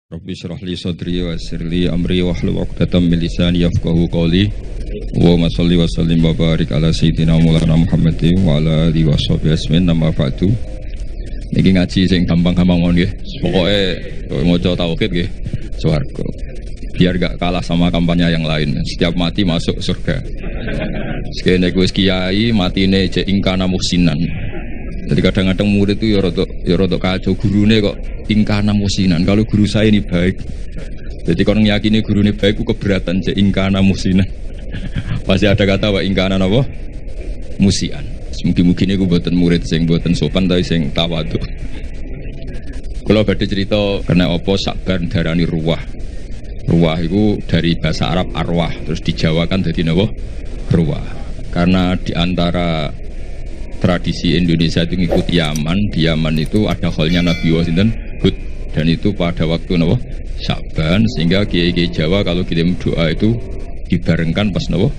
Rabbi shrah li sadri wa yassir li amri wahlul 'uqdatam min lisani yafqahu qawli. Allahumma shalli wa sallim wa barik ala sayyidina Maulana Muhammadin wa ala alihi washabihi ajmain. Nama ba'du. Niki ngaji sing gampang-gampang ngono nggih. Pokoke maca tauhid nggih swarga. Biar gak kalah sama kampanye yang lain. Setiap mati masuk surga. Sekene wis kiai matine cek ingkana muhsinan. Jadi kadang-kadang murid itu ya rodok kacau, gurune kok ingkana musinan. Kalau guru saya ini baik, jadi kalau ngiyakini guru ini baik, aku keberatan cek ingkana musinan. Pasti ada kata wa ingkana apa? Musian. Mungkin aku buatan murid sing buatan sopan tapi sing tawadhu. Kalau badhe cerita kena apa Sakban darani ruwah. Ruwah itu dari bahasa Arab arwah, terus dijawakan jadi napa? Ruwah. Karena diantara tradisi Indonesia itu ngikut Yaman. Di Yaman itu ada kholnya Nabi Wasinten Hud, dan itu pada waktu napa? Sya'ban, sehingga kiai-kiai Jawa kalau kirim doa itu dibarengkan pas napa?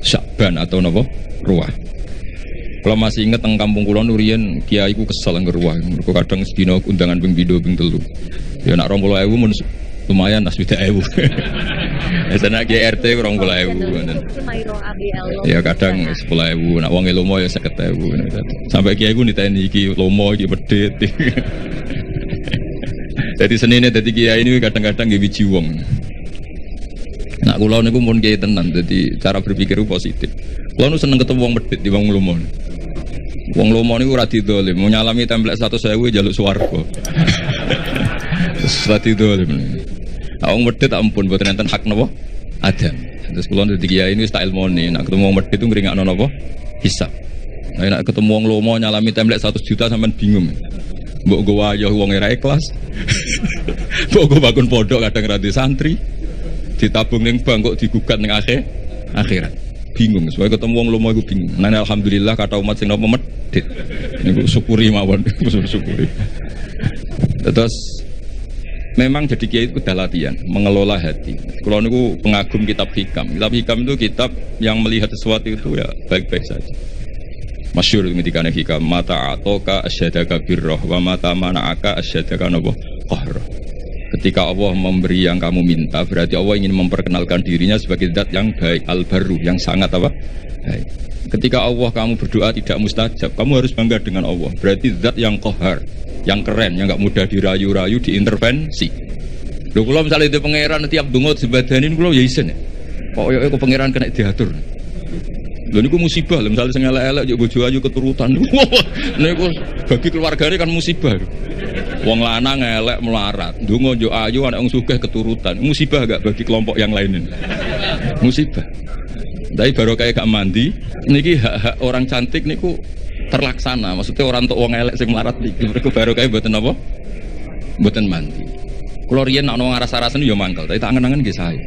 Sya'ban atau napa? Ruwah. Kalau masih ingat teng kampung kula nurian kiai ku kesel ngger ruwah. Mergo kadang sedina undangan ping 2 ping 3. Ya nak 20.000 mun lumayan nas 20.000. Sana GRT 20.000 ngoten. Ya kadang 10.000, nak wong lomo ya 50.000. Sampai kiai ku niteni iki lomo iki medhit. Jadi senine dadi kiai ini kadang-kadang nggih wiji wong. Nak kula niku mun kiai tenan, dadi cara berpikir positif. Kula nu seneng ketemu wong medhit di wong lomo. Wong lomo niku ora didolim, mau nyalami templek 100.000 njaluk swarga. Ora didolim. Wong medhit ampun mboten enten hak napa? Adam. Terus kula dadi kiai ini wis tak ilmoni, nek ketemu wong medhit itu ngringakno napa? Hisab. Nek ketemu wong lomo nyalami templek 100 juta sampean bingung. Mbok go wayah wong ora ikhlas. Mbok go bangun pondok kadang ra santri. Ditabung ning bank kok digugat ning akhirat. Bingung, soalnya ketemu wong lomo iku bingung. Nah, alhamdulillah kata umat sing napa medhit. Niku syukuri mawon, syukuri. Terus memang jadi kiai itu udah latihan mengelola hati. Kalau niku pengagum kitab hikam. Kitab hikam itu kitab yang melihat sesuatu itu ya baik-baik saja. Masyhur ketika hikam mata atoka asyadaka birroh wa mata mana'aka asyadaka napa qahrah. Ketika Allah memberi yang kamu minta, berarti Allah ingin memperkenalkan dirinya sebagai zat yang baik, al-barru, yang sangat apa? Baik. Ketika Allah kamu berdoa tidak mustajab, kamu harus bangga dengan Allah. Berarti zat yang qahar, yang keren, yang enggak mudah dirayu-rayu, diintervensi. Lho kula misalnya itu pangeran tiap donga sebadanin kula ya isen. Pokoke kok pangeran kena diatur. Lho niku musibah, lho misalnya sing elek-elek yo bojo ayu keturutan. Niku bagi keluargane kan musibah. Wong lanang elek melarat, ndonga yo ayu anak wong sugih keturutan. Musibah gak bagi kelompok yang lain? Musibah. Tapi baru kayak gak mandi, niki hak-hak orang cantik niku terlaksana. Maksudnya orang untuk wong elek sing melarat niki mergo baru kayak mboten apa? Mboten mandi. Kula riyen nek ana ngaras-arasen yo mangkel, tapi tak angen-angen nggih sae.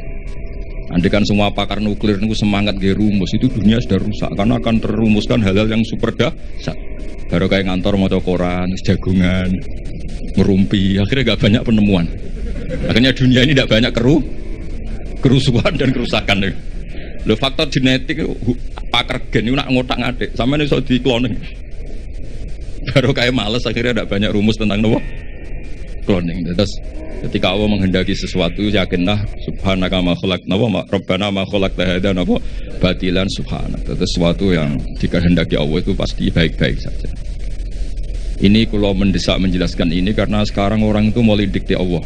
Andekan semua pakar nuklir niku semangat nggih rumus, itu dunia sudah rusak karena akan terumuskan hal-hal yang super dahsyat. Baru kayak ngantor maca koran, jagungan, ngerumpi, akhirnya gak banyak penemuan. Akhirnya dunia ini tidak banyak kerusuhan dan kerusakan. Loh, faktor genetik pakar gen itu nak ngotak-ngatik, sama ini soal di cloning. Baru kayak males, akhirnya tidak banyak rumus tentang cloning. Terus ketika Allah menghendaki sesuatu, yakinlah subhanaka ma khalaqna wa rabbana ma khalaqta hadza napa batilan subhanaka. Itu sesuatu yang dikehendaki Allah itu pasti baik-baik saja. Ini kalau mendesak menjelaskan ini karena sekarang orang itu mulai dikte Allah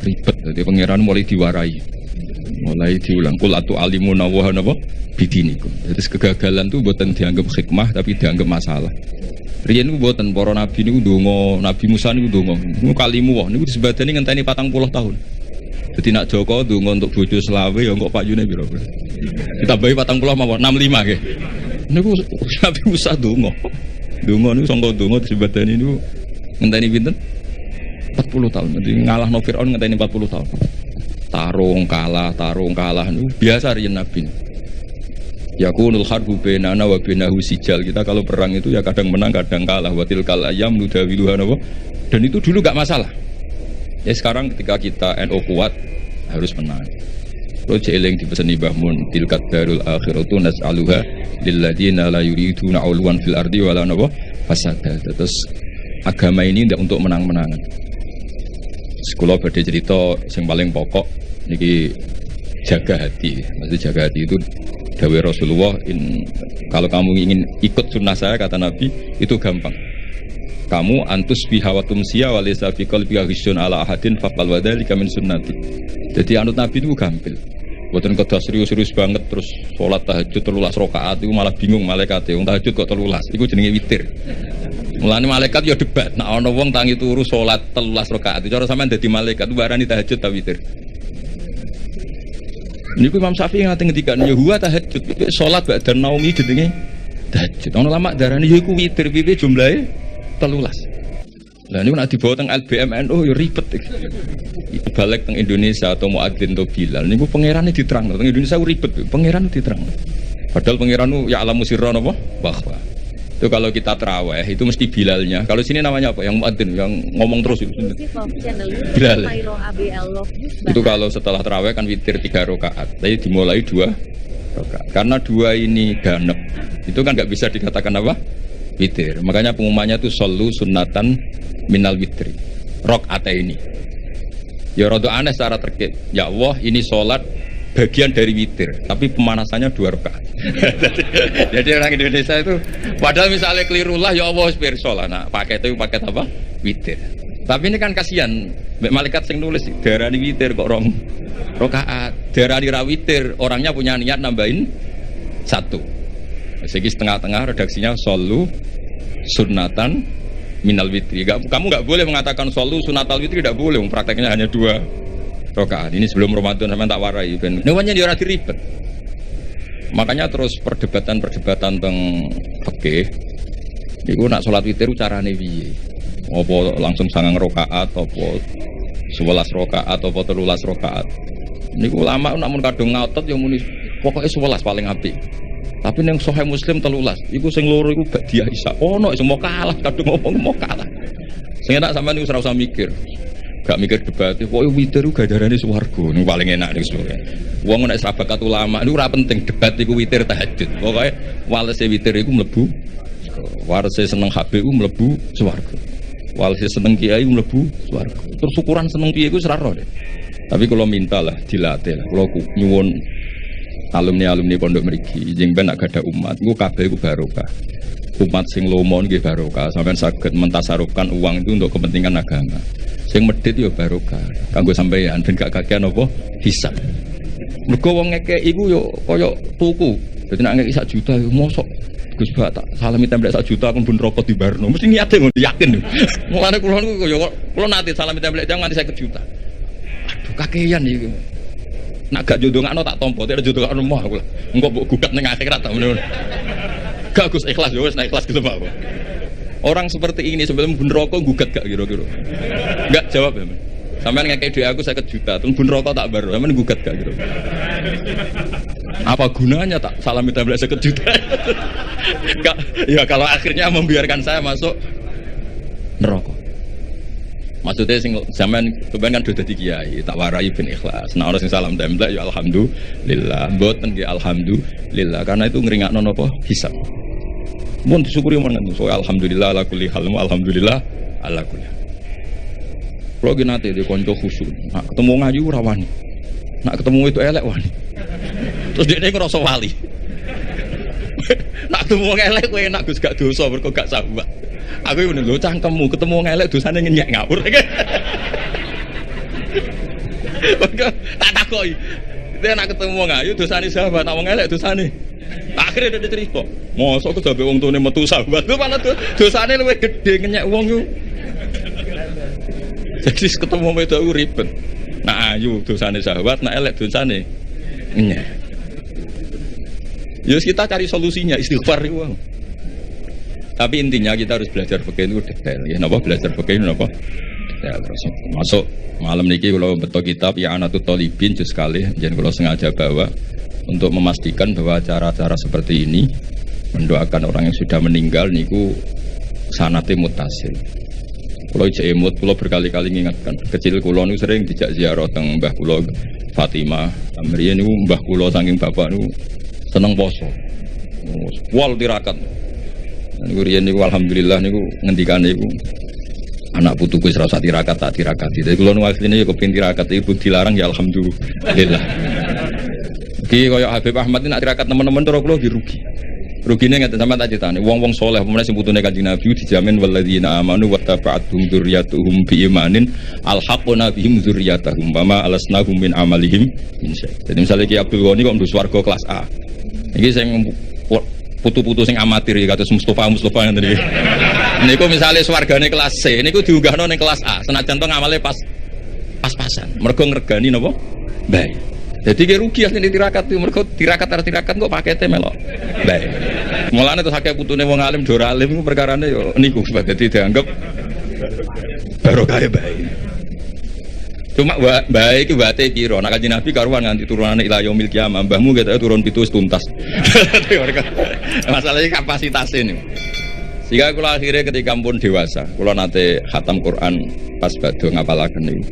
ribet, jadi pangeran mulai diwarai, mulai diulang kul atu alimuna wa napa bidinikum. Jadi kegagalan itu bukan dianggap hikmah tapi dianggap masalah. Riyen niku mboten para nabi niku ndonga, Nabi Musa niku ndonga. Niku kalimu wae niku disebadani ngenteni 40 tahun. Dadi nak Joko ndonga untuk bojo selawe ya kok pakyune pira? Ditambahi 40 mawon 65 nggih. Niku Nabi Musa ndonga. Ndonga niku sangka ndonga disebadani niku ngenteni pinten? 40 tahun. Dadi ngalahno Firaun ngenteni 40 tahun. Tarung kalah niku biasa riyen nabi. Yakunul harbu bainana wa bainahu sijal. Kita kalau perang itu ya kadang menang kadang kalah. Wa tilkal ayyam nudawiluha napa. Dan itu dulu enggak masalah. Ya sekarang ketika kita NU kuat harus menang. Terus eling dipeseni Mbah Mun tilkat darul akhiratu nas'aluha lil ladina la yuriduna 'ulwan fil ardi wala napa fasada. Terus agama ini tidak untuk menang-menangan. Sekolah badhe cerita yang paling pokok niki jaga hati. Maksud jaga hati itu dawuh Rasulullah, kalau kamu ingin ikut sunnah saya kata Nabi itu gampang. Kamu antus bihawatum sia walisa fi qalbika ghisyun ala ahadin faqal wadzalika min sunnati. Jadi anut Nabi itu gampil. Mboten kedah serius-serius banget terus salat tahajud 13 rakaat itu malah bingung malaikat e. Wong tahajud kok 13. Iku jenenge witir. Mulane malaikat ya debat. Nek ana wong tangi turu salat 13 rakaat, cara sampean dadi malaikat barani tahajud ta witir. Niku Imam Syafi'i ngate ngendikan ya huwa tahajud. Salat ba'da naumi jenenge tahajud. Ana ulama darani ya iku witir piye jumlahe 13. Lah niku nek dibawa teng LBMNU ya ribet iki. Balik teng Indonesia atau muadzin atau Bilal niku pangerane diterangno. Teng Indonesia ribet, pangeran diterangno. Padahal pangeran ya alamu sirra napa? Bahwa. Itu kalau kita tarawih itu mesti Bilalnya. Kalau sini namanya apa? Yang muadzin yang ngomong terus itu. Bilal. Itu kalau setelah tarawih kan witir 3 rakaat. Tapi dimulai 2 rakaat. Karena 2 ini ganep. Itu kan enggak bisa dikatakan apa? Witir. Makanya pengumumannya itu shollu sunnatan minal witri. Rakaat ini. Ya rada aneh secara terkait. Ya Allah, ini sholat bagian dari witir, tapi pemanasannya 2 rakaat. Jadi orang Indonesia itu padahal misalnya keliru lah ya Allah spir sholat. Nah, pakai itu pakai apa? Witir. Tapi ini kan kasihan. Malaikat sing nulis darani witir kok rong rakaat. Darani ra witir, orangnya punya niat nambahin 1. Segi setengah-tengah redaksinya shollu sunnatan minal witri. Kamu nggak boleh mengatakan shollu sunnatal witri, tidak boleh. Prakteknya hanya 2 rakaat. Ini sebelum Ramadan sampai tak warai. Namanya dia rada ribet. Makanya terus perdebatan tentang fikih. Iku nak sholat witir carane piye? Apa langsung 9 rakaat, apa 11 rakaat, apa 13 rakaat? Niku ulama namun kadung ngotot yang muni pokoknya 11 paling apik. Tapi yang Sahih Muslim 13, iku sing loro iku Ba'diyah Isya. Ono sing mau kalah, kadung ngomong mau kalah. Sing enak sampean niku ora usah mikir. Gak mikir debat, pokoke witir ku ganjarane swarga. Niku paling enak niku semoga. Wong nek sahabat ulama niku ora penting debat iku witir tahajud. Pokoke walese witir iku mlebu. Walese seneng HP iku mlebu swarga. Walese seneng kiai iku mlebu swarga. Terus ukuran seneng piye iku ora ro. Tapi kalau mintalah dilatih lah. Kalau nyuwun alumni pondok mriki jeng ben nak gadah umat niku kabeh iku barokah. Umat sing lomo nggih barokah, sampean saged mentasarufkan uang itu untuk kepentingan agama. Sing medhit ya barokah. Kanggo sampeyan ben gak kakean apa hisab. Mergo wong ngekek iku yo kaya tuku. Dadi nek ngekek 1 juta yo mosok Gus Ba tak salami templek 1 juta aku pun rokok di Barno. Mesti niate ngono yakin. Mulane kula niku yo kula nate salami templek jam nganti 50 juta. Aduh kakean iki. Nak gak jodongakno tak tompo, tak jodongakno mah aku. Engko mbok gugat ning akhirat tak ngono. Gak Gus ikhlas yo wis nek ikhlas gelem apa. Orang seperti ini sebelum bun rokok gugat gak kira-kira? Enggak jawab ya. Sampeyan ngekek dhuwit aku 50 juta, terus bun rokok tak baru. Sampeyan gugat gak kira? Apa gunanya tak salami templek 50 juta? Enggak, ya kalau akhirnya membiarkan saya masuk neraka. Maksudnya sing zaman kebanyakan kan dadi kiai, tak warai ben ikhlas. Nah, orang sing salam templek ya alhamdulillah, mboten nggih alhamdulillah karena itu ngringakno napa hisab. Mun disyukuri men so alhamdulillah ala kulli hal, alhamdulillah ala kulli. Kulo ki nate di kanca khusyuk. Nak ketemu ngayu ora wani. Nak ketemu itu elek wani. Terus dekne ngrasa wali. Nak ketemu elek kowe enak Gus gak dosa mergo gak sahabat. Aku ngene lho cangkemmu ketemu ngelek dosane ngenyek ngawur. Tak takoki. Dia nak ketemu ngayu dosane sahabat, nak wong elek dosane. Akhirnya dia diterima. Mosok kok sampe wong tuane metu sahabat. Ku malah dosane luwih gedhe ngenyek wong ku. Jadi ketemu wedok ribet. Nak ayu dosane sahabat, nak elek dosane ngenyek. Ya kita cari solusinya istighfar iku. Tapi intinya kita harus belajar fikih itu detail. Ya, napa belajar fikih itu napa? Detail. Terus masuk malam niki kalau betul kitab ya Anatut Thalibin juz sekali. Jadi kalau sengaja bawa untuk memastikan bahwa cara-cara seperti ini mendoakan orang yang sudah meninggal niku sanate mutasil. Kalau ijek emut, kalau berkali-kali mengingatkan. Kecil kulo niku sering dijak ziarah teng Mbah kulo Fatimah. Amriyen niku Mbah kulo saking bapak niku seneng poso. Wal tirakat. Niku riyen niku alhamdulillah niku ngendikane niku anak putuku wis ora usah tirakat tak tirakati. Dadi kula nu asline ya kepengin tirakat ibu dilarang ya alhamdulillah. Iki kaya Habib Ahmad ini nak tirakat teman-teman terus kula rugi. Rugine ngeten sampean tak critani, wong-wong saleh pemene sing putune Kanjeng Nabi dijamin walladzina amanu wattaba'atuhum dzurriyyatuhum biimanin alhaqna bihim dzurriyyatahum wama alasnahum min amalihim min syai'. Jadi misalnya Ki Abdul Ghani kok mlebu swarga kelas A. Iki sing putu-putu sing amatir ya kados Mustafa ngene iki. Niku misale swargane kelas C, niku diunggahno ning kelas A. Senajan to ngamale pas-pasan. Mergo ngregani napa? Baik. Jadi ki rugi asline tirakat itu mergo tirakat kok pakete melok. Baik. Mulane terus akeh putune wong alim do ora alim iku perkarane yo niku dadi dianggap barokah baik. Cuma baik iki wate kira nek Kanjeng Nabi karuan nganti turunane ila yaumil qiyamah mbahmu ketok turun 7 tuntas. Masalahnya kapasitasnya niku. Sehingga kula akhirnya ketika pun dewasa, kula nate khatam Quran pas badhe ngapalaken niku.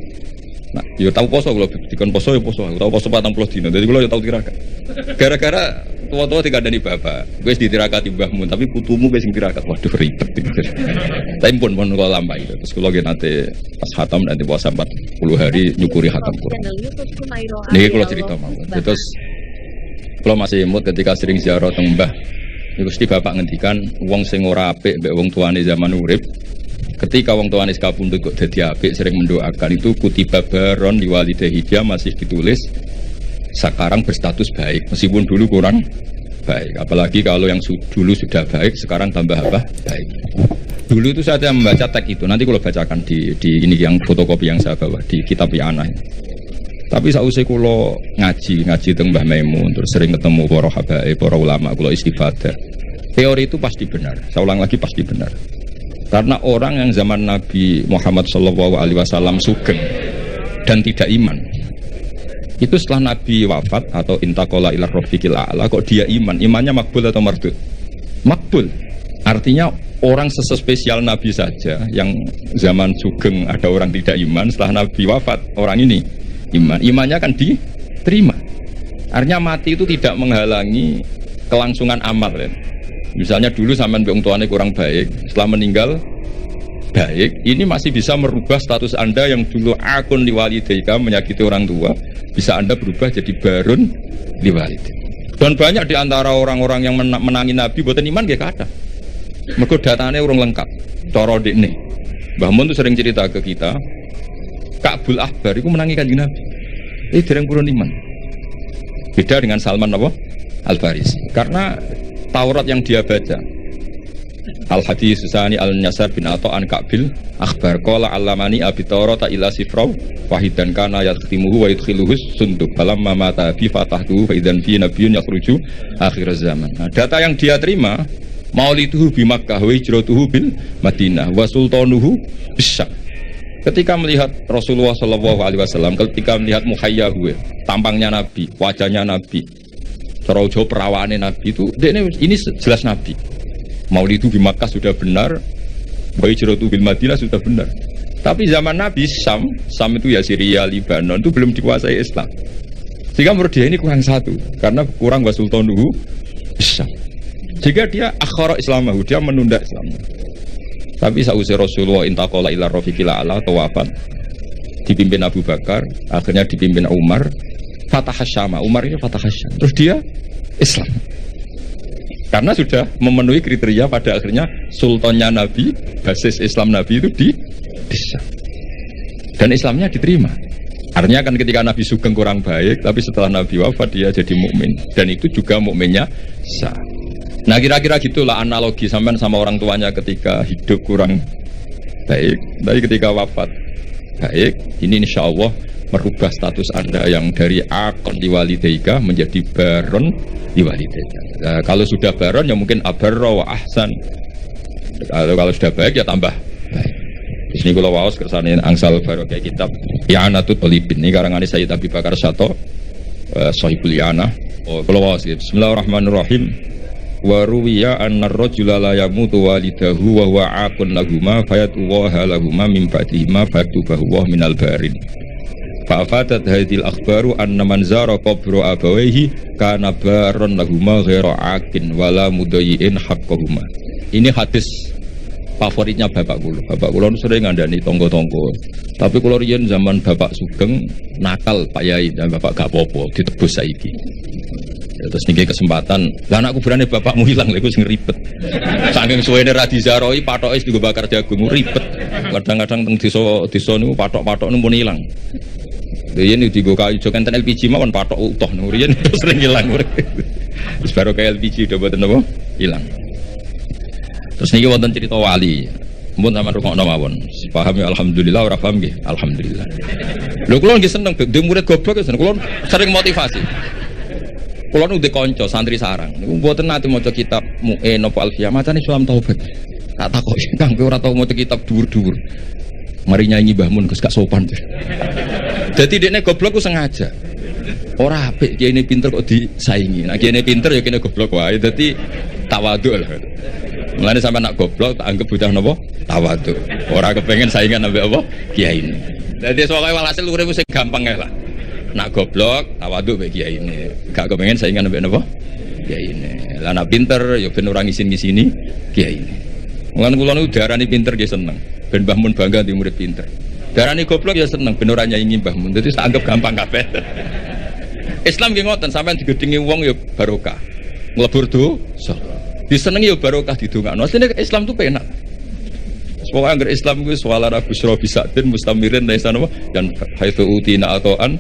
Nah, yo tau poso kula dikon poso yo poso. Tau poso 40 dina. Dadi kula yo tau tirakat. Gara-gara tua-tua dikandani bapak, wis ditirakati mbahmu tapi putumu wis sing tirakat. Waduh ribet iki. Tapi pun kula lampahi. Terus kula ge nate pas khatam nanti puasa 40 hari nyukuri khatam Quran. Niki kula cerita mawon. Terus kula masih imut ketika sering ziarah teng mbah. Niku mesti bapak ngendikan wong sing ora apik mbek wong tuane zaman urip. Ketika wong tuane kapundhut kok dadi apik sering mendoakan itu kutiba baron liwalidayhi dia masih ditulis sekarang berstatus baik meskipun dulu kurang baik. Apalagi kalau yang dulu sudah baik sekarang tambah apa? Baik. Dulu itu saya membaca teks itu nanti kalau bacakan di ini yang fotokopi yang saya bawa di kitab Yana. Tapi sausé kula ngaji teng Mbah Maimun terus sering ketemu para habaib, para ulama kula istifadah. Teori itu pasti benar. Saya ulang lagi pasti benar. Karena orang yang zaman Nabi Muhammad SAW sugeng dan tidak iman, itu setelah Nabi wafat atau intaqala ila rafiqil a'la kok dia iman, imannya makbul atau mardud? Makbul. Artinya orang sespesial Nabi saja yang zaman sugeng ada orang tidak iman, setelah Nabi wafat orang ini iman, imannya kan diterima. Artinya mati itu tidak menghalangi kelangsungan amal ya. Misalnya dulu sampean wong tuane kurang baik, setelah meninggal baik, ini masih bisa merubah status Anda yang dulu akun liwalidayka menyakiti orang tua, bisa Anda berubah jadi barun liwalidayka. Dan banyak di antara orang-orang yang menangi Nabi boten iman nggih kathah. Mergo datane urung lengkap. Cara dekne. Mbah Mun tuh sering cerita ke kita, Ka'bul Ahbar itu menangi Kanjeng Nabi. Ini dereng purun iman. Beda dengan Salman apa? Al-Farisi. Karena Taurat yang dia baca Al-Hadis Susani Al-Nyasar bin Ata'an Ka'bil Akhbar Qala Alamani Abi Taurata ila sifraw Wahidan kana yakhtimuhu wa yudkhiluhus sunduk Falamma mata bi fatahtuhu Faidan fi nabiyun yakhruju akhir zaman. Nah, data yang dia terima Maulituhu bi Makkah wa hijratuhu bil Madinah wa sultanuhu bisyam. Ketika melihat Rasulullah SAW, ketika melihat muhayyahu tampangnya Nabi, wajahnya Nabi, Jawa perawaannya Nabi itu, ini jelas Nabi. Maulid itu di Makkah sudah benar, Hijratu bil Madinah sudah benar. Tapi zaman Nabi Sam itu ya Syria, Lebanon itu belum dikuasai Islam. Sehingga menurut dia ini kurang satu, karena kurang wasultanuhu Syam. Jika dia akhara Islamahu, dia menunda Islam. Tapi sausai Rasulullah intaqala ila rafiqil a'la atau wafat, dipimpin Abu Bakar, akhirnya dipimpin Umar. Fatah Syama, Umar ini Fatah Syam. Terus dia Islam. Karena sudah memenuhi kriteria pada akhirnya sultannya Nabi, basis Islam Nabi itu di Syam. Dan Islamnya diterima. Artinya kan ketika Nabi sugeng kurang baik, tapi setelah Nabi wafat dia jadi mukmin. Dan itu juga mukminnya sah. Nah kira-kira gitulah analogi sampean sama orang tuanya ketika hidup kurang baik, tapi ketika wafat baik. Ini insya Allah merubah status Anda yang dari akon liwalidayka menjadi baron liwalidayka. Nah, kalau sudah baron ya mungkin abarra wa ahsan. Kalau sudah baik ya tambah baik. Di sini kalau waos kersane angsal barokah kitab I'anatul Talibin ini karangan Sayyid Abi Bakar Sato Sahibul I'anah. Oh, kalau waos Bismillahirrahmanirrahim. Wa ruwiya anna ar-rajula la yamutu walidahu wa huwa aqun lahuma fayatuwaha lahuma min ba'dihima fayatubahu wa minal barin. Fa'afadat hadhil akhbaru anna man zara qabra abawayhi kana baron lahuma ghaira aqin wala mudayyin haqqahuma. Ini hadis favoritnya bapak kula. Bapak kula sering ngandani tonggo-tonggo. Tapi kula riyen zaman Bapak Sugeng nakal Pak Yai dan Bapak gak apa-apa ditebus saiki. Ya, terus niki kesempatan, lah anak kuburane bapakmu hilang lha iku sing ribet. Saking suwene ra dizaroi patoke digo bakar jagung ribet. Kadang-kadang teng desa niku patok-patok niku pun ilang. Riyen digo kayu jokan ten LPG mawon patok utuh niku riyen sering ilang. Wis baru kayak LPG udah boten napa ilang. Terus niki wonten cerita wali. Mun sampean rungokno mawon. Paham ya alhamdulillah, ora paham nggih alhamdulillah. Lho kula nggih seneng dhewe murid goblok seneng kula sering motivasi. Kula nu ndek kanca santri sarang. Niku mboten nate maca kitab Mu'in apa Alfiyah, macane Sulam Taubat. Tak takoki, Kang kowe ora tau maca kitab dhuwur-dhuwur. Mari nyanyi Mbah Mun Gus gak sopan. Dadi dekne goblok ku sengaja. Ora apik kene pinter kok disaingi. Nek kene pinter ya kene goblok wae. Dadi tawadhu lah. Mulane sampean nak goblok tak anggap bocah napa? Tawadhu. Ora kepengin saingan ambek apa? Kiai ini. Dadi soalé walhasil urip sing gampang ae lah. Nak goblok tawadhu mbek kiai ini. Gak kepengin saingan ambek napa? Kiai ini. Lah nak pinter ya ben ora ngisin-ngisini kiai ini. Mulane kula niku darani pinter nggih seneng. Ben Mbah Mun bangga di murid pinter. Darani goblok ya seneng ben ora nyaingi Mbah Mun. Dadi tak anggap gampang kabeh. Islam nggih ngoten, sampean digedhingi wong ya barokah. Mlebur dosa. Disenengi ya barokah didongakno. Asline Islam itu penak. Pokoke anggere Islam kuwi swala busra bisa den mustamirin laisa napa dan haitsu utina atoan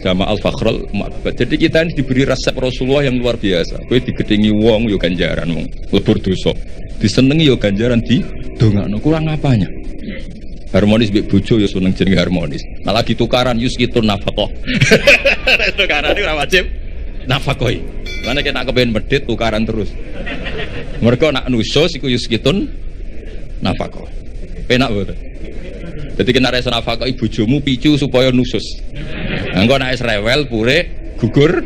jama al fakhrul ma'bad. Jadi kita ini diberi resep Rasulullah yang luar biasa. Kowe digedhingi wong ya ganjaran wong mlebur dosa. Disenengi ya ganjaran didongakno. Kurang apanya? Harmonis mbek bojo ya seneng jenenge harmonis. Nah lagi tukaran yuskitun nafaqah. Tukaran iki ora wajib nafaqoi. Lan nek nak kepen medhit tukaran terus. Mergo nak nusus iku yuskitun nafaqah. Penak mboten. Dadi kena rasa nafaqah bojomu picu supaya nusus. Engko nek wis rewel pure gugur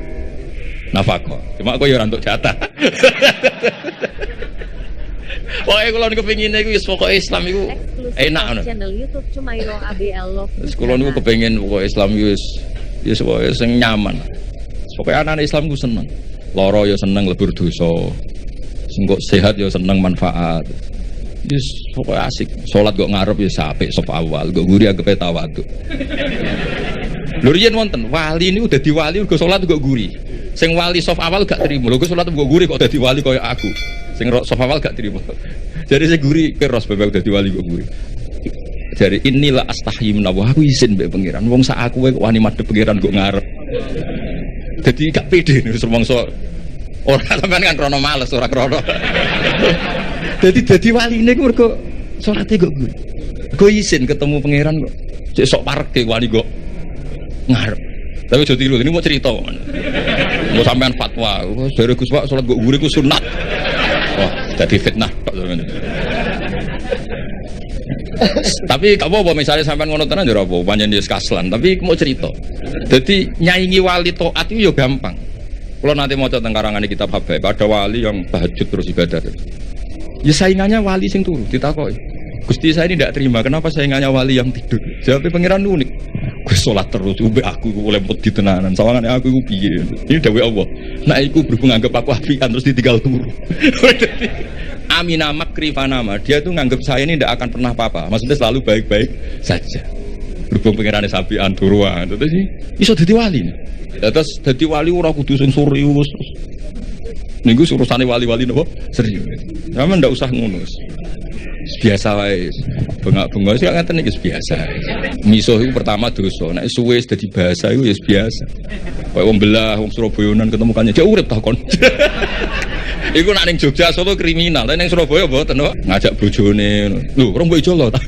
nafaqah. Cuma kok ya ora entuk jatah. Pokoke kula niku kepengine iku wis pokoke Islam iku enak ngono. Channel YouTube Cumairo ABL Love. Wis kula niku kepengin pokoke Islam wis pokoke sing nyaman. Pokoke anak Islam ku seneng. Lara ya seneng lebur dosa. Sing kok sehat ya seneng manfaat. Wis pokoke asik. Salat kok ngarep ya apik sop awal, kok guri anggap tawadhu. Lho riyen wonten wali niku dadi wali kok salat kok guri. Sing wali sop awal gak trimo. Lho kok salat kok guri kok dadi wali kaya aku. Sing sop awal gak trimo. Jadi saya guri keros bebek dadi wali kok guri. Jadi inilah astahyi menawa aku izin mbek pangeran. Wong sak aku kok wani madhep pangeran kok ngarep. Dadi gak pede nek rumangsa ora sampean kan krono males ora krono. Dadi waline ku mergo salate kok guri. Kok izin ketemu pangeran kok cek sok parke wani kok ngarep. Tapi aja tiru, ini mau cerita kok. Mau sampean fatwa, dari Gus Pak salat kok guri ku sunat. Wah, jadi fitnah kok sampean. Tapi gak apa-apa misalnya sampean ngono tenan ya ora apa, pancen wis kaslan, tapi mau cerita. Jadi nyaingi wali taat itu ya gampang. Kalau nanti mau tentang karangan kitab Habaib, ada wali yang tahajud terus ibadah. Ya saingannya wali sing turu ditakoki. Gusti saya ini tidak terima, kenapa saingannya wali yang tidur? Jawabnya pangeran unik. Gue sholat terus, ube aku boleh mati tenanan. Sawangannya aku piye? Ini dawai Allah. Nah, aku berhubung anggap aku apian terus ditinggal turu. Amina makri fanama. Dia tuh nganggap saya ini tidak akan pernah apa-apa. Maksudnya selalu baik-baik saja. Berhubung pangerannya sapian turuan. Terus sih, bisa jadi wali. Terus jadi wali orang kudu sing serius. Minggu urusane wali-wali nopo serius. Sama ndak usah ngono. Biasa wae. Bengak-bengok sih ngaten iki biasa. Misuh iku pertama dosa. Nek suwe dadi bahasa iku ya biasa. Kayak wong belah, wong Surabayanan ketemu kanjeng, "Cek urip ta kon." Iku nek ning Jogja Solo kriminal, tapi ning Surabaya mboten kok. Ngajak bojone. Lho, rong mbok Jolo ta.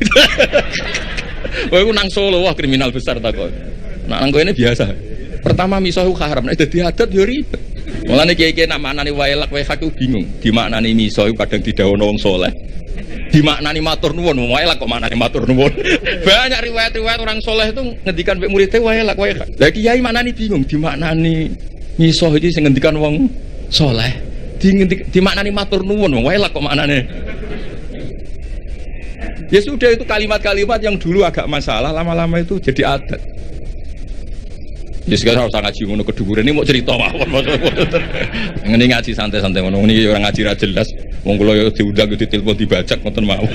Kowe iku nang Solo wah kriminal besar ta kok. Nek nang kene biasa. Pertama misuh iku haram, nek dadi adat ya ribet. Mulane kiye-kiye nak maknani waelak wae hak bingung. Di maknani misuh iku kadang didhawuhna wong saleh. Dimaknani matur nuwun, wae lak kok maknani matur nuwun. Banyak riwayat-riwayat orang soleh itu ngendikan mek muridé wae lak wae. Lah kiai maknani bingung, dimaknani misoh iki sing ngendikan wong soleh. Dimaknani matur nuwun, wae lak kok maknane. Ya sudah itu kalimat-kalimat yang dulu agak masalah, lama-lama itu jadi adat. Ya sekarang harus ngaji ngono keduburan ini mau cerita mawon. Ngene ngaji santai-santai ngono, ini orang ngaji ra jelas. Wong kula yo diundang ditelepon dibajak ngoten mawon.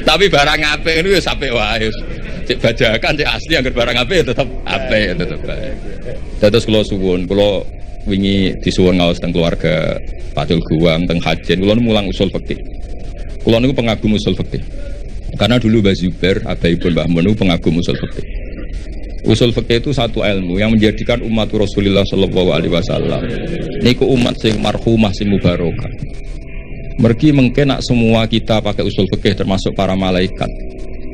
Tapi barang apik niku ya sampe wae. Cek bajakan cek asli anggar barang apik ya tetep apik ya tetep baik. Dados kula suwun, kula wingi disuwun ngaos teng keluarga Patul Guwang teng Hajen, kula mulang usul fikih. Kula niku pengagum usul fikih. Karena dulu Mbah Zubair, abaipun Mbah Mun pengagum usul fikih. Usul fikih itu satu ilmu yang menjadikan umat Rasulullah sallallahu alaihi wasallam niku umat sing marhumah sing mubarakah. Mergi mungkin nak semua kita pakai usul fikih termasuk para malaikat.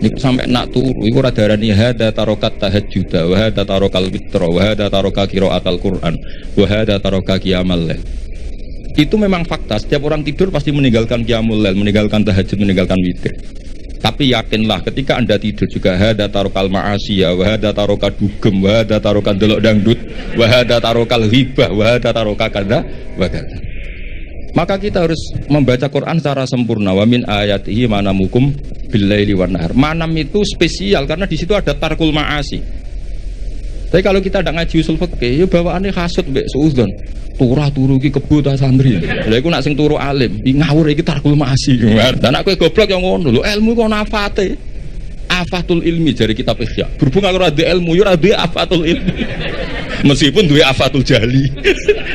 Niku sampai nak turu iku ora darani hada tarokat tahajjud wa hada tarokal witra wa hada taroka qiraatul Quran wa hada taroka qiyamal lail. Itu memang fakta, setiap orang tidur pasti meninggalkan qiyamul lail, meninggalkan tahajud, meninggalkan witir. Tapi yakinlah ketika Anda tidur juga hada tarokal ma'asiyah wa hada taroka dugem wa hada taroka delok dangdut wa hada tarokal ghibah wa hada taroka kada wa kada. Maka kita harus membaca Quran secara sempurna. Wa min ayatihi manamukum billaili wan nahar. Manam itu spesial karena di situ ada tarkul ma'asi. Tapi kalau kita tidak ngaji usul fikih, ya bawaane hasud mbek suudzon. Turah turu iki kebo ta santri. Lha iku nak sing turu alim, iki ngawur iki tarkul ma'asi. Dan aku goblok yang ngono lho, ilmu kok nafate. Afatul ilmi dari kitab Ihya. Berhubung aku ora ilmu, yo ora afatul ilmi. Meskipun duwe afatul jali.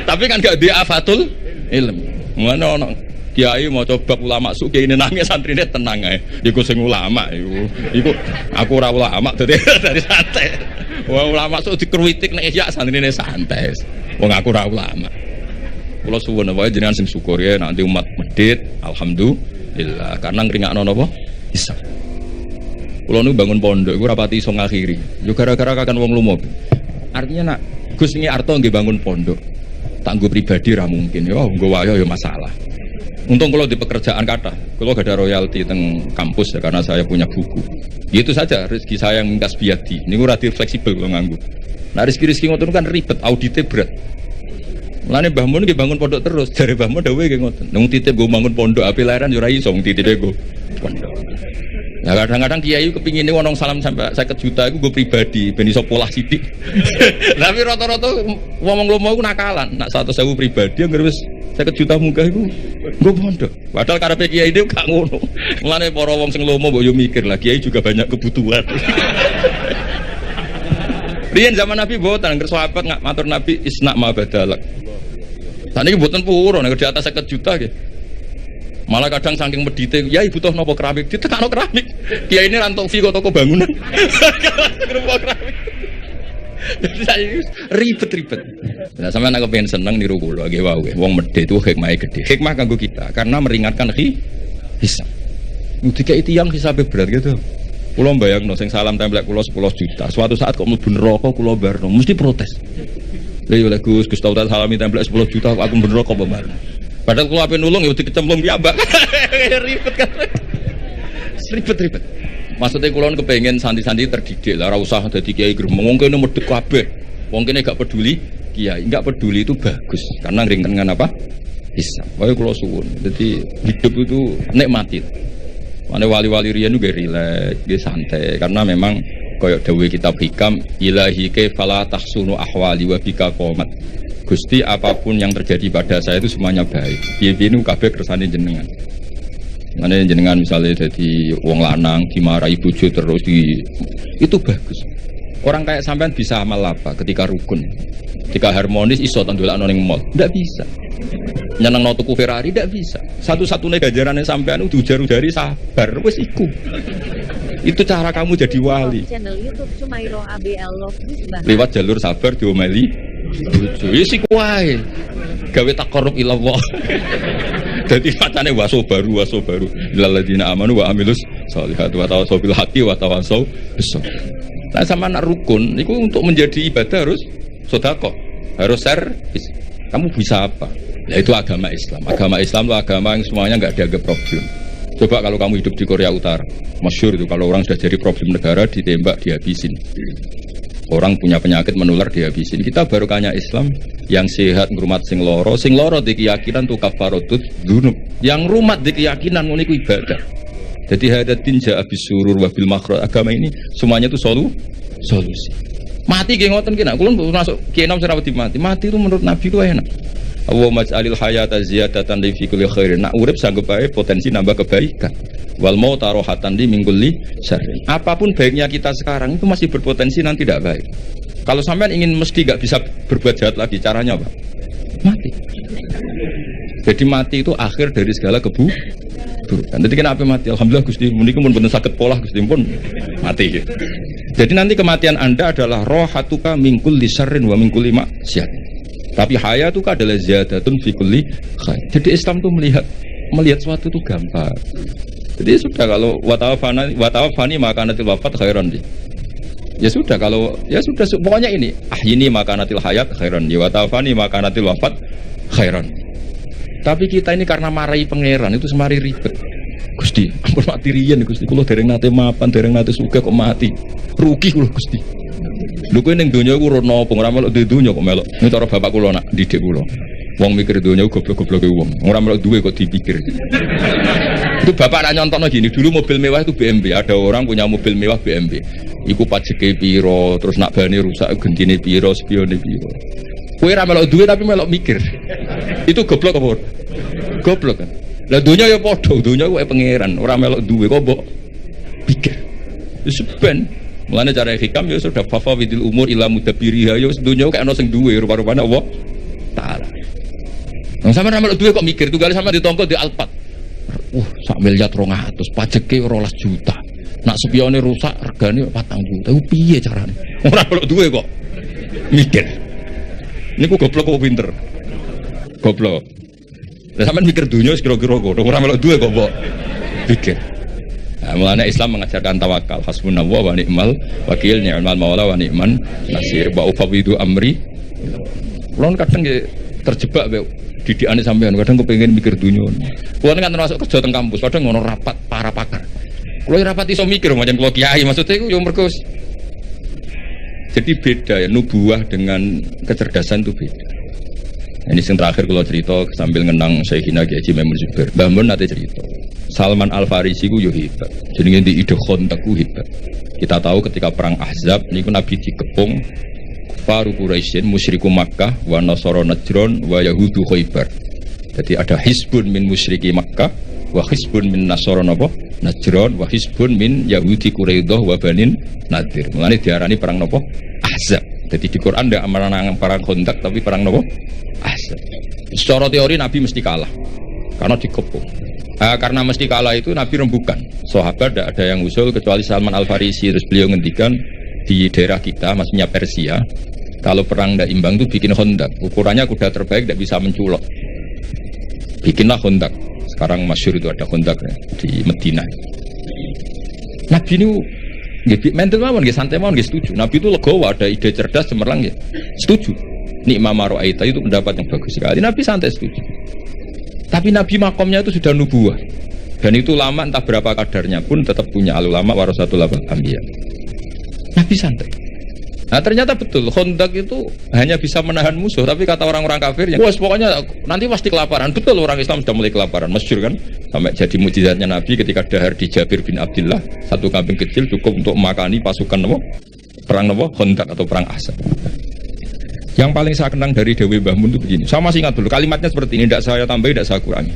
Tapi kan gak duwe afatul ilmi. Mana ono kiai mau coba ulama suki ini nangis santrine tenang ae. Iku sing ulama iku aku ora ulama dadi dari santai. Wah ulama sok dikruitik nek ya santrine santai. Wong aku ora ulama. Kula suwun wae jenengan sing syukur ya nanti umat medhit alhamdulillah karena ngringakno napa bisa. Kula nu bangun pondok iku ora pati iso ngakhiri. Yo gara-gara kakan wong lumo. Artinya nak Gus ngi arto nggih bangun pondok. Tanggo pribadi ra mungkin ya nggo wayo ya masalah. Untung kalau di pekerjaan kata, kalau gak ada royalti teng kampus ya karena saya punya buku. Gitu saja rezeki saya yang mingkas biadi. Ini relatif fleksibel kalau nganggu. Nah rezeki ngoten kan ribet, auditnya berat. Mulane Mbah Mun nggih bangun pondok terus, jare Mbah Mun dawuhe nggih ngoten. Nung titip go bangun pondok api lahiran yo ora iso titipe go pondok. Nah kadang-kadang kiai kepingine wong salam sampai 50 juta iku go pribadi ben iso polah sithik. Tapi rata-rata wong lomo iku nakalan, nak 100.000 pribadi anggere wis 50 juta munggah iku nggo pondok. Padahal karepe kiai dhewe gak ngono. Mulane para wong sing lomo mbok yo mikir lah kiai juga banyak kebutuhan. Riyen zaman Nabi boten ngger sahabat ngak matur Nabi isna ma badalak. Saniki mboten purun nek di atas 50 juta nggih. Malah kadang saking medite, ya butuh nopo keramik, ditekano keramik. Kiai ini rantau fi kok toko bangunan. Nopo keramik. Ribet-ribet. Nah, sampeyan nek pengen seneng niru kula nggih wae. Wong medhit itu hikmahe gede. Hikmah kanggo kita karena meringankan hisab. Dikai tiyang hisabe berat gitu. Kula mbayangno sing salam templek kula 10 juta. Suatu saat kok mlebu neraka kula barno, mesti protes. Lha yo lek Gus tau tak salami templek 10 juta aku mlebu neraka apa barno. Padahal kalau apa nulung ya dikecemplung piyambak. Ribet kan. Ribet. Maksudnya kulon kepengen santri-santri terdidik lah, ora usah dadi kiai gremeng. Wong kene medhek kabeh. Wong kene gak peduli kiai, enggak peduli itu bagus. Karena ngringkengan apa? Hisab. Wae kula suwun. Jadi hidup itu nikmati. Mane wali-wali riyen juga rileks, nggih santai karena memang kaya dawuh kitab hikam ilahi ka fala tahsunu ahwali wa bika qomat. Gusti apapun yang terjadi pada saya itu semuanya baik. Piye-piye nu kabeh kersane jenengan. Mane jenengan misalnya jadi wong lanang dimarahi bojo terus itu bagus. Orang kayak sampean bisa amal apa ketika rukun? Ketika harmonis iso tandolakno ning mall. Ndak bisa. Nyenengno tuku Ferrari ndak bisa. Satu-satunya ganjarane sampean diujar-ujari sabar wis iku. Itu cara kamu jadi wali. Channel YouTube Sumairo ABL Love lewat jalur sabar diomeli. Ya sik wae. Gawe taqarrub ila Allah. Dadi macane waso baru. Lil ladina amanu wa amilus sholihat wa tawassaw bil haqqi wa tawassaw bis sabr. Nah sama nak rukun itu untuk menjadi ibadah harus sedekah, harus servis. Kamu bisa apa? Ya itu agama Islam. Agama Islam itu agama yang semuanya enggak dianggap problem. Coba kalau kamu hidup di Korea Utara, masyhur itu kalau orang sudah jadi problem negara ditembak dihabisin. Orang punya penyakit menular dihabisin. Kita barokahnya Islam yang sehat ngrumat sing loro di keyakinan tu kafaratut dzunub. Yang rumat di keyakinan ngono iku ibadah. Jadi hadatin ja'a bisurur wa bil makhraj. Agama ini semuanya itu solusi. Mati nggih ngoten ki nak kula masuk kiai nom serawati mati. Mati itu menurut Nabi itu enak. Wa maj'alil hayata ziyadatan li fi kulli khairin. Nak urip sanggup ae potensi nambah kebaikan. Wal mauta rohatan li min kulli syarrin. Apapun baiknya kita sekarang itu masih berpotensi nanti tidak baik. Kalau sampean ingin mesti gak bisa berbuat jahat lagi, caranya apa? Mati. Jadi mati itu akhir dari segala keburukan. Jadi kenapa mati? Alhamdulillah Gusti, menika pun bener sakit pola Gusti pun mati gitu. Jadi nanti kematian Anda adalah rohatuka min kulli syarrin wa min kulli maksiat. Tapi hayatuka adalah ziyadatun fi kulli khair. Jadi Islam itu melihat sesuatu itu gampang. Jadi sudah kalau watawafani maka natil wafat khairan di. Ya sudah kalau ya sudah pokoknya ini ini maka natil hayat khairan di, watawafani maka natil wafat khairan. Tapi kita ini karena marahi pangeran itu semari ribet. Gusti, ampun mati riyen Gusti, kula dereng nate mapan, dereng nate sugih kok mati. Rugi kula Gusti. Lho kowe ning donya iku ora napa, ora melok donya kok melok. Ini cara bapak kula nak didik kula. Wong mikir donya goblok-gobloke wong. Ora melok duwe kok dipikir. Itu bapak nak nyontokno gini, dulu mobil mewah itu BMW, ada orang punya mobil mewah BMW. Iku pajeke piro, terus nak bane rusak gentine piro, spione piro. Kowe ora melok duwe tapi melok mikir. Itu goblok apa? Goblok kan. Lah dunia ya padha, dunia kuwi pangeran, ora melok duwe kok mbok pikir. Wis ben. Mulane cara hikam ya sudah fafa widil umur ila mudabbiriha ya dunia kok ana sing duwe rupa-rupane Allah taala. Nang sampeyan melok duwe kok mikir tunggale sampeyan ditongko di Alphard. Sak miliar 200, pajeke 12 juta. Nak spione rusak regane 4 juta. Iku piye carane? Ora melok duwe kok mikir. Niku goblok kok pinter. Goblok. Lah sampean mikir dunia kira-kira kok ora melok duwe kok mbok pikir. Nah, mulane Islam mengajarkan tawakal, hasbunallah wa ni'mal wakil, ni'mal maula wa ni'man nasir. Wa ufawidu amri. Kulo kadang nggih terjebak didikane sampean, kadang kepengin mikir dunia. Kulo kan termasuk kerja teng kampus, kadang ngono rapat para pakar. Kulo rapat iso mikir macam kulo kiai, maksudnya iku yo mergo jadi beda ya, nubuah dengan kecerdasan itu beda. Ini yang terakhir kalau cerita sambil ngenang Syekhina Kiai Haji Maimun Zubair. Mbah Mun nate cerita. Salman Al Farisi ku yo hebat. Jenenge di ide khontak ku hebat. Kita tahu ketika perang Ahzab niku Nabi dikepung Faru Quraisyin musyriku Makkah wa Nasara Najran wa Yahudu Khaibar. Jadi ada hisbun min musyriki Makkah wa hisbun min Nasara napa? Najran wa hisbun min Yahudi Quraidah wa Banin Nadir. Mulane diarani perang napa? Ahzab. Jadi di Quran tidak menang perang Khandaq tapi perang nopo? Ahzab. Secara teori Nabi mesti kalah karena dikepung. Karena mesti kalah itu Nabi rembukan. Sahabat tidak ada yang usul kecuali Salman Al Farisi. Terus beliau ngendikan di daerah kita, maksudnya Persia, kalau perang tidak imbang itu bikin Khandaq. Ukurannya kuda terbaik tidak bisa menculok. Bikinlah Khandaq. Sekarang masyhur itu ada Khandaq ya, di Madinah. Nabi ini mental mawon, santai mawon, setuju. Nabi itu legowo, ada ide cerdas, cemerlang, ya setuju. Nikmah maro'aita itu pendapat yang bagus sekali. Nabi santai setuju. Tapi Nabi makomnya itu sudah nubuah, dan itu lama entah berapa kadarnya pun tetap punya ulama warasatul anbiya. Nabi santai. Nah ternyata betul, Khandaq itu hanya bisa menahan musuh, tapi kata orang-orang kafir yang pokoknya nanti pasti kelaparan. Betul, orang Islam sudah mulai kelaparan, masyhur kan? Sampai jadi mukjizatnya Nabi ketika dahar di Jabir bin Abdullah, satu kambing kecil cukup untuk makani pasukan nopo? Perang nopo? Khandaq atau perang Ahzab. Yang paling saya kenang dari Dewi Mbah Mun itu begini, saya masih ingat dulu kalimatnya seperti ini, tidak saya tambahi, tidak saya kurangi.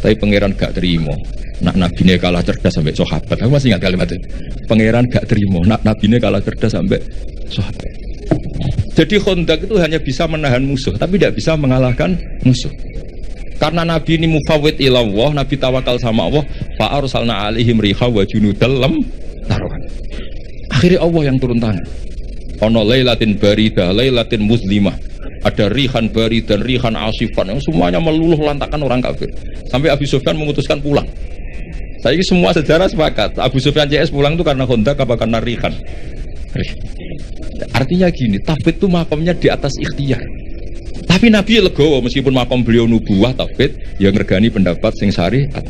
Tapi pangeran gak terima. Nak nabinya kalah cerdas sampai sahabat. Aku masih ingat kalimat itu. Pangeran gak terima. Nak nabinya kalah cerdas sampai sahabat. Jadi Khandaq itu hanya bisa menahan musuh, tapi tidak bisa mengalahkan musuh. Karena Nabi ini mufawwid ilallah, Nabi tawakal sama Allah. Fa arsalna alaihim riha wa junudal lam taruhan. Akhirnya Allah yang turun tangan. Ono lailatin baridah, lailatin muslimah. Ada rihan bari dan rihan asifan yang semuanya meluluh lantakan orang kafir. Sampai Abu Sufyan memutuskan pulang. Saya ini semua sejarah sepakat. Abu Sufyan CS pulang itu karena Khandaq apa karena rihan? Artinya gini, tafwid itu makomnya di atas ikhtiar. Tapi Nabi legowo meskipun makom beliau nubuwah tafwid yang ngergani pendapat sing syariat.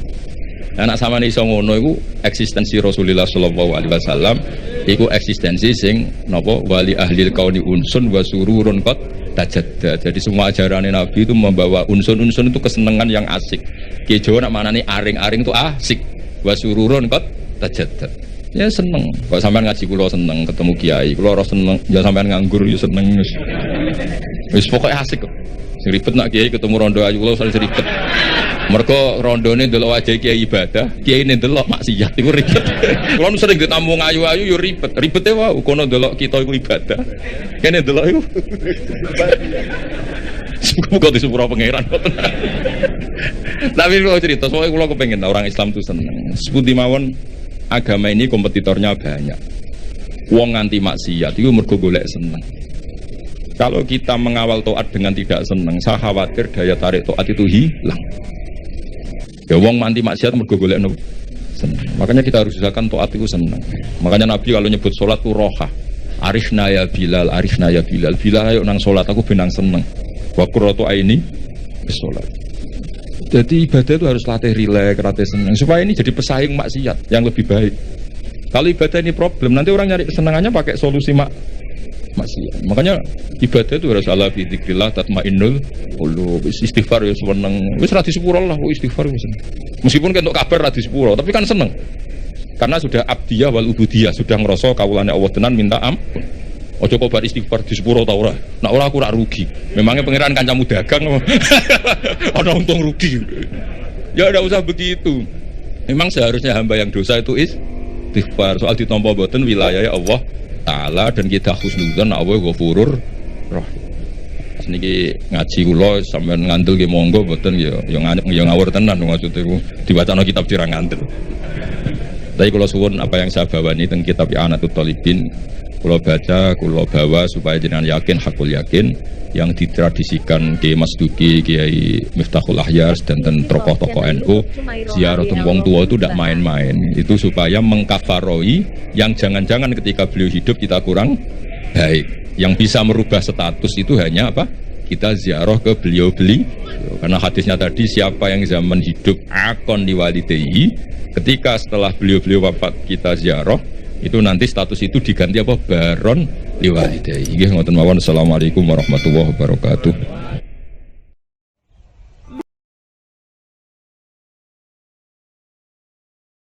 Anak sama nih iso ngono iku eksistensi Rasulullah sallallahu alaihi wasallam iku eksistensi sing napa wali ahlil kauni unsun wa sururun qad tajadda. Jadi semua ajaran Nabi itu membawa unsun-unsun itu kesenangan yang asik. Ki Jawa nak manane aring-aring itu asik. Wa sururun qad tajadda. Ya seneng. Kok sampean ngaji kula seneng, ketemu kiai kula ora seneng, ya sampean nganggur ya seneng. Wis pokoke asik kok. Ribet nak kiai ketemu rondo ayu kula sering ribet. Mergo rondone ndelok wajah kiai ibadah, kiai ne ndelok maksiat iku ribet. Kula nu sering ditamu ayu-ayu yo ribet. Ribete wae kono ndelok kita iku ibadah. Kene ndelok iku. Muga disepuro pangeran. Tapi kalau cerita, soalnya kula kepengen orang Islam itu seneng. Sepundi mawon agama ini kompetitornya banyak. Wong nganti maksiat itu mergo golek seneng. Kalau kita mengawal taat dengan tidak seneng, saya khawatir daya tarik taat itu hilang. Ya wong nganti maksiat mergo golek seneng. Makanya kita harus usahakan taat itu seneng. Makanya Nabi kalau nyebut sholat itu roha. Arifna ya Bilal, arifna ya Bilal. Bilal ayo nang sholat aku benang seneng. Wa qurratu aini sholat. Jadi ibadah itu harus latih rileks, latih seneng supaya ini jadi pesaing maksiat yang lebih baik. Kalau ibadah ini problem, nanti orang nyari kesenangannya pakai solusi maksiat. Makanya ibadah itu harus ala fi dzikrillah tatmainnul qulub. Istighfar ya seneng. Wis ra disepuro lah istighfar wis. Meskipun kan untuk kabar ra disepuro, tapi kan seneng. Karena sudah abdiyah wal ubudiyah, sudah ngerasa kawulane Allah tenan minta ampun. Ojo kok bar istighfar disepuro ta ora. Nek ora aku rak rugi. Memangnya pangeran kancamu dagang. Ana untung rugi. Ya enggak usah begitu. Memang seharusnya hamba yang dosa itu istighfar. Soal ditampa boten wilayah Allah Ta'ala dan kita husnudzon Allah Ghafurur Rahim. Niki ngaji kula sampean ngandel nggih monggo boten ya ngawur tenan maksud iku diwacana kitab sira ngandel. Tapi kula suwun apa yang saya bawa ini teng kitab I'anatul Thalibin kula baca, kula bawa supaya jenengan yakin, hakul yakin yang ditradisikan Kiai Mas Duki, Kiai Miftahul Ahyar dan tokoh-tokoh NU ziarah wong tua itu tidak main-main. Itu supaya mengkafaroi yang jangan-jangan ketika beliau hidup kita kurang baik. Yang bisa merubah status itu hanya apa? Kita ziarah ke beliau. Karena hadisnya tadi siapa yang zaman hidup akon liwalidayhi, ketika setelah beliau wafat kita ziarah, itu nanti status itu diganti apa? Baron liwalidayhi. Nggih ngoten mawon. Assalamualaikum warahmatullahi wabarakatuh.